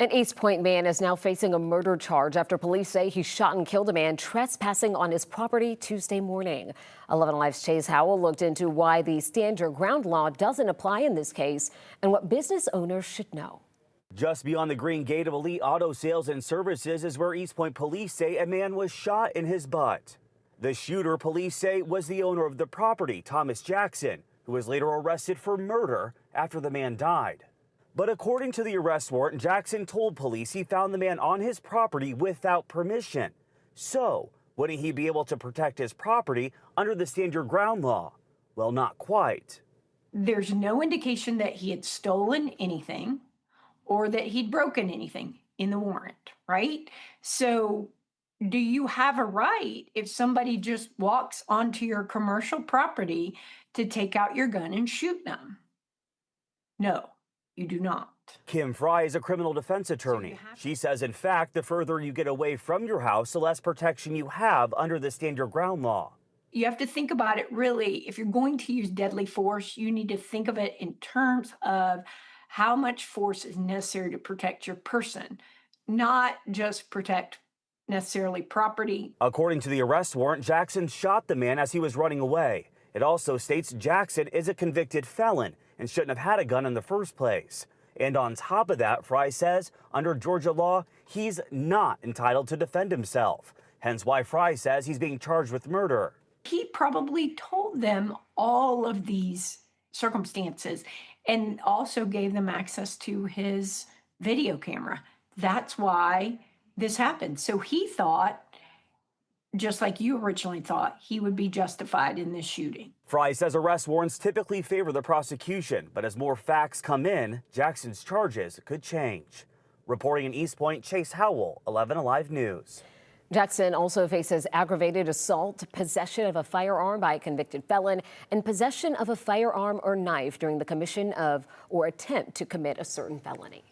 An East Point man is now facing a murder charge after police say he shot and killed a man trespassing on his property Tuesday morning. 11 Alive's Chase Howell looked into why the stand your ground law doesn't apply in this case and what business owners should know. Just beyond the green gate of Elite Auto Sales and Services is where East Point police say a man was shot in his butt. The shooter, police say, was the owner of the property, Thomas Jackson, who was later arrested for murder after the man died. But according to the arrest warrant, Jackson told police he found the man on his property without permission. So, wouldn't he be able to protect his property under the stand your ground law? Well, not quite. There's no indication that he had stolen anything or that he'd broken anything in the warrant, right? So do you have a right if somebody just walks onto your commercial property to take out your gun and shoot them? No, you do not. Kim Fry is a criminal defense attorney. She says, in fact, the further you get away from your house, the less protection you have under the stand your ground law. You have to think about it really. If you're going to use deadly force, you need to think of it in terms of how much force is necessary to protect your person, not just protect necessarily property. According to the arrest warrant, Jackson shot the man as he was running away. It also states Jackson is a convicted felon and shouldn't have had a gun in the first place. And on top of that, Fry says, under Georgia law, he's not entitled to defend himself. Hence why Fry says he's being charged with murder. He probably told them all of these circumstances and also gave them access to his video camera. That's why this happened. So he thought, just like you originally thought, he would be justified in this shooting. Fry says arrest warrants typically favor the prosecution, but as more facts come in, Jackson's charges could change. Reporting in East Point, Chase Howell, 11 Alive News. Jackson also faces aggravated assault, possession of a firearm by a convicted felon, and possession of a firearm or knife during the commission of or attempt to commit a certain felony.